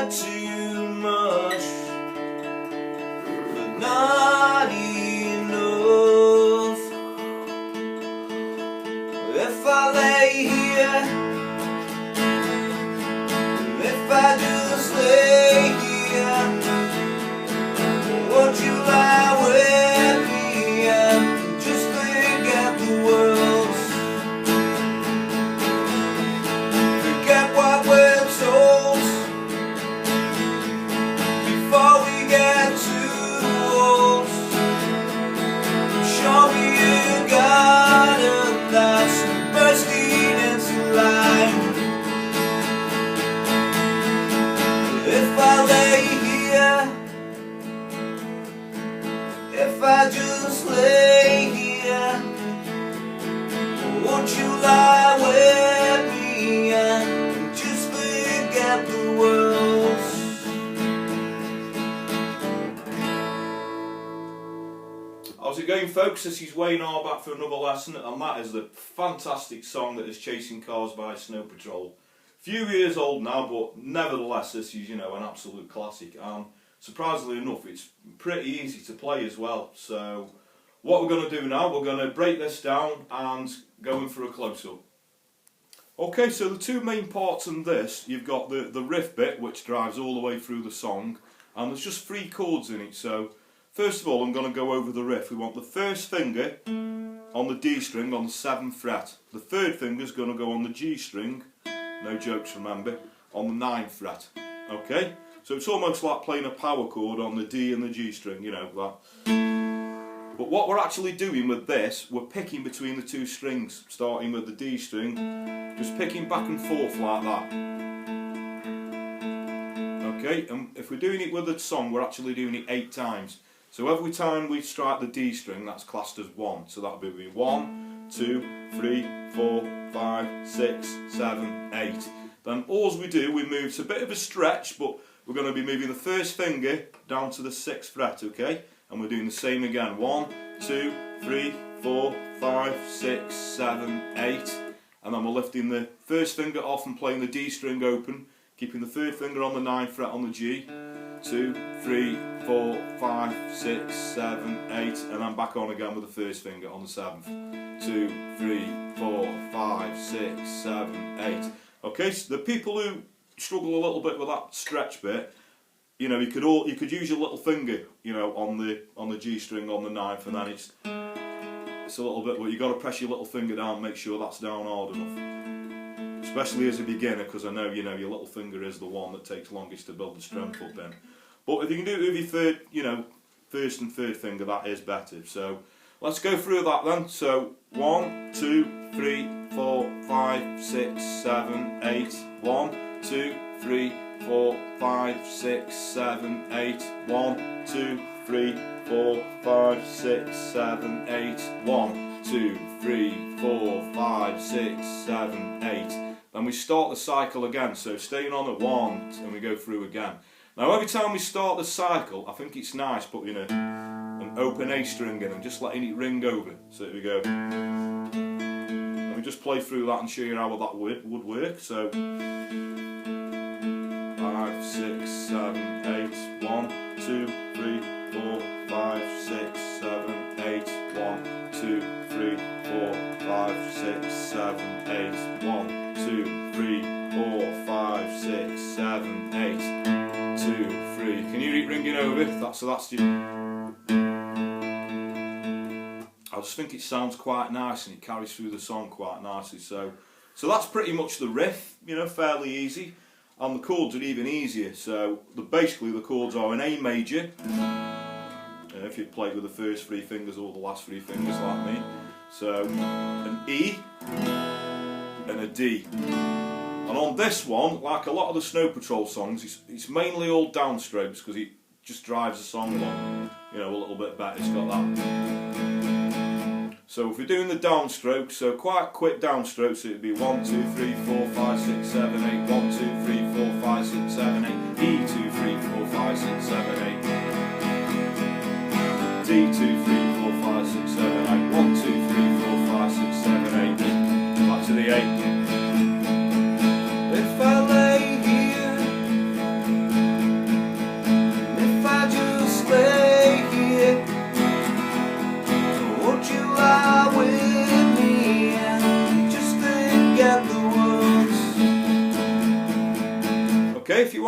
had too much, but not enough. If I lay here, if I just lay here, would you lie with me and just forget the world? Forget what we're told before we get too old. Show me a garden that's bursting into life. If I lay here, if I just lay here, won't you lie with me and just forget the world? How's it going, folks? This is Wayne R back for another lesson, and that is the fantastic song that is Chasing Cars by Snow Patrol. Few years old now, but nevertheless this is, an absolute classic, and surprisingly enough it's pretty easy to play as well. So what we're going to do now, we're going to break this down and go in for a close-up. Okay, so the two main parts in this, you've got the riff bit which drives all the way through the song, and there's just 3 chords in it. So first of all I'm going to go over the riff. We want the first finger on the D string on the 7th fret. The third finger is going to go on the G string, no jokes remember, on the 9th fret. Okay, so it's almost like playing a power chord on the D and the G string, that. But what we're actually doing with this, we're picking between the 2 strings, starting with the D string, just picking back and forth like that. Okay, and if we're doing it with the song, we're actually doing it 8 times. So every time we strike the D string, that's classed as 1. So that'll be 1, 2, 3, 4, 5, 6, 7, 8. Then all we do, we move, it's a bit of a stretch, but we're going to be moving the first finger down to the 6th fret, okay? And we're doing the same again. 1, 2, 3, 4, 5, 6, 7, 8. And then we're lifting the first finger off and playing the D string open, keeping the third finger on the 9th fret on the G. 2, 3, 4, 5, 6, 7, 8, and I'm back on again with the first finger on the 7th. 2, 3, 4, 5, 6, 7, 8. Okay, so the people who struggle a little bit with that stretch bit, you could use your little finger, on the G string on the 9th, and then it's a little bit, but you've got to press your little finger down, make sure that's down hard enough. Especially as a beginner, because I know your little finger is the one that takes longest to build the strength up in. But if you can do it with your first and third finger, that is better. So let's go through that then. So 1, 2, 3, 4, 5, 6, 7, 8. 1, 2, 3, 4, 5, 6, 7, 8. 1, 2, 3, 4, 5, 6, 7, 8. 1, 2, 3, 4, 5, 6, 7, 8. Then we start the cycle again, so staying on at 1 and we go through again. Now every time we start the cycle, I think it's nice putting an open A string in and just letting it ring over. So here we go. Let me just play through that and show you how that would work. So 5, 6, 7, 8. 1, 2, 3, 4, 5, 6, 7, 8. 1, 2, 3, 4, 5, 6, 7, 8. 1, 2, 3, 4, 5, 6, 7, 8. 2, 3. Can you hear it ringing over? That's your... I just think it sounds quite nice and it carries through the song quite nicely. So that's pretty much the riff, fairly easy. And the chords are even easier. So basically the chords are an A major. If you play with the first 3 fingers or the last 3 fingers like me. So an E and a D. And on this one, like a lot of the Snow Patrol songs, it's mainly all downstrokes because it just drives the song along, a little bit better. It's got that. So if we're doing the downstrokes, so quite quick downstrokes, so it'd be 1, 2, 3, 4, 5, 6, 7, 8. 1, 2, 3, 4, 5, 6, 7, 8. E, 2, 3, 4, 5, 6, 7, 8. D, 2, 3, 4, 5, 6, 7, 8. 1, 2, 3, 4, 5, 6, 7, 8. Back to the 8. If I lay here,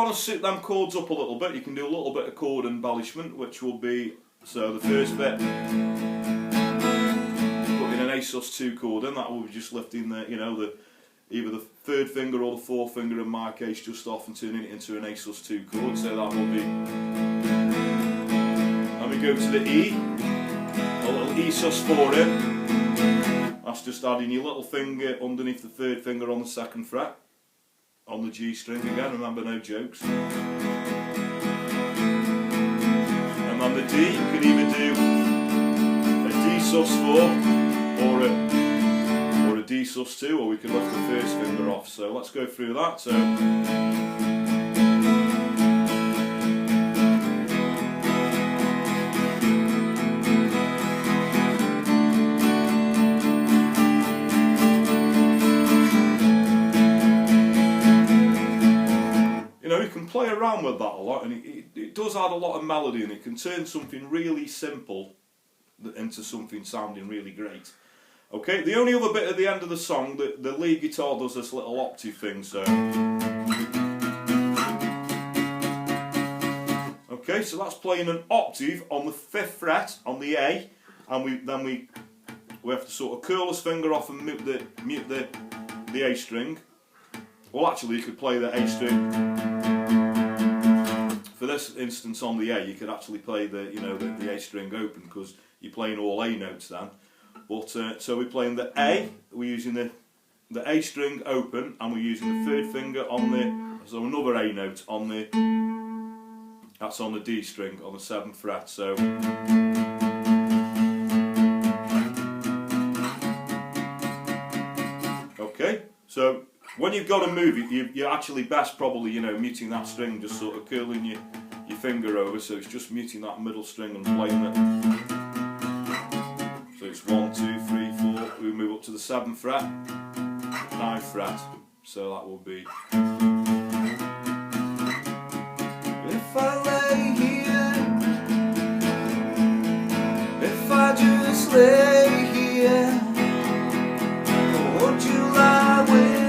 want to sit them chords up a little bit, you can do a little bit of chord embellishment, which will be, so the first bit, putting an A sus2 chord in, that will be just lifting the, you know, either the third finger or the fourth finger in my case just off and turning it into an A sus2 chord, so that will be, and we go to the E, a little E sus4 in, that's just adding your little finger underneath the third finger on the second fret, on the G string again, remember no jokes. And then the D, you can either do a D sus4 or a D sus2, or we can lift the first finger off. So let's go through that. So you can play around with that a lot, and it does add a lot of melody, and it can turn something really simple into something sounding really great. Okay, the only other bit at the end of the song, the lead guitar does this little octave thing, so. Okay, so that's playing an octave on the 5th fret on the A, and then we have to sort of curl his finger off and mute the A string. Well, actually, you could play the A string. For this instance, on the A, you could actually play the A string open because you're playing all A notes then. But so we're playing the A. We're using the A string open, and we're using the third finger on the another A note on the. That's on the D string on the 7th fret. So. Okay, so. When you've got to move it, you're actually best probably, muting that string, just sort of curling your finger over, so it's just muting that middle string and playing it. So it's 1, 2, 3, 4, we move up to the 7th fret, 9th fret, so that will be. If I lay here, if I just lay here, won't you lie with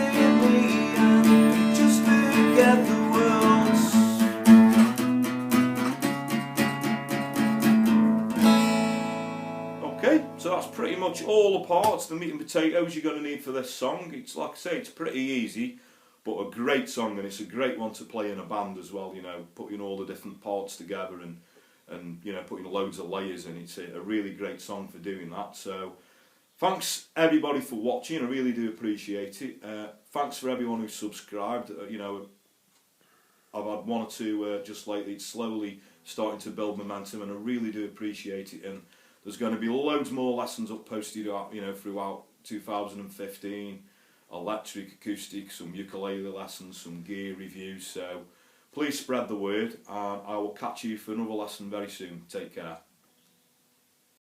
so that's pretty much all the parts, the meat and potatoes you're going to need for this song. It's like I say, it's pretty easy, but a great song, and it's a great one to play in a band as well, putting all the different parts together and putting loads of layers in. It's a really great song for doing that. So thanks everybody for watching, I really do appreciate it. Thanks for everyone who's subscribed. I've had one or two just lately. It's slowly starting to build momentum, and I really do appreciate it. And there's going to be loads more lessons up posted out, throughout 2015. Electric, acoustic, some ukulele lessons, some gear reviews. So please spread the word, and I will catch you for another lesson very soon. Take care.